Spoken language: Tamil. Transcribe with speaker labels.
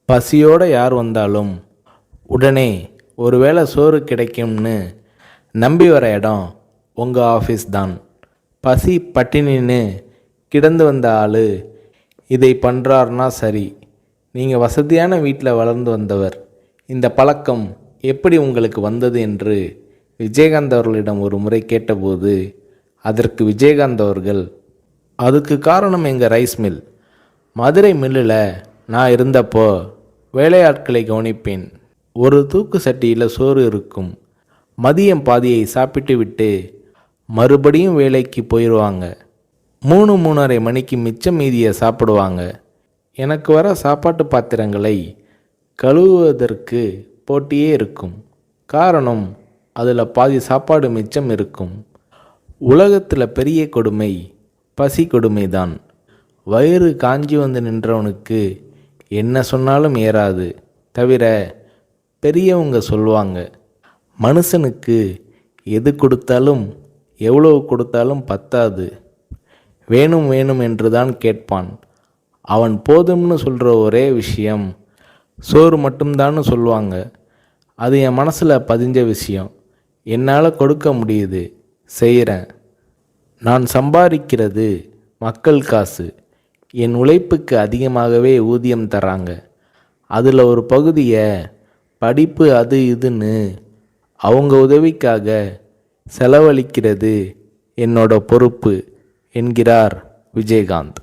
Speaker 1: பசியோடு யார் வந்தாலும் உடனே ஒருவேளை சோறு கிடைக்கும்னு நம்பி வர இடம் உங்கள் ஆஃபீஸ் தான். பசி பட்டினின்னு கிடந்து வந்த ஆள் இதை பண்ணுறாருனா சரி. நீங்கள் வசதியான வீட்டில் வளர்ந்து வந்தவர். இந்த பழக்கம் எப்படி உங்களுக்கு வந்தது என்று விஜயகாந்த் அவர்களிடம் ஒரு முறை கேட்டபோது அதற்கு விஜயகாந்த் அவர்கள், அதுக்கு காரணம் எங்கள் ரைஸ் மில். மதுரை மில்லில் நான் இருந்தப்போ வேலையாட்களை கவனிப்பேன். ஒரு தூக்கு சட்டியில் சோறு இருக்கும். மதியம் பாதியை சாப்பிட்டு விட்டு மறுபடியும் வேலைக்கு போயிடுவாங்க. 3-3:30 மணிக்கு மிச்சம் மீதியை சாப்பிடுவாங்க. எனக்கு வர சாப்பாட்டு பாத்திரங்களை கழுவுவதற்கு போட்டியே இருக்கும். காரணம், அதில் பாதி சாப்பாடு மிச்சம் இருக்கும். உலகத்தில் பெரிய கொடுமை பசி கொடுமை தான். வயிறு காஞ்சி வந்து நின்றவனுக்கு என்ன சொன்னாலும் ஏறாது. தவிர பெரியவங்க சொல்லுவாங்க, மனுஷனுக்கு எது கொடுத்தாலும் எவ்வளவு கொடுத்தாலும் பத்தாது, வேணும் வேணும் என்று தான் கேட்பான். அவன் போதும்னு சொல்கிற ஒரே விஷயம் சோறு மட்டும்தான்னு சொல்லுவாங்க. அது என் மனசில் பதிஞ்ச விஷயம். என்னால் கொடுக்க முடியுது, செய்கிறேன். நான் சம்பாதிக்கிறது மக்கள் காசு. என் உழைப்புக்கு அதிகமாகவே ஊதியம் தராங்க. அதில் ஒரு பகுதியை படிப்பு அது இதுன்னு அவங்க உதவிக்காக செலவழிக்கிறது என்னோட பொறுப்பு என்கிறார் விஜயகாந்த்.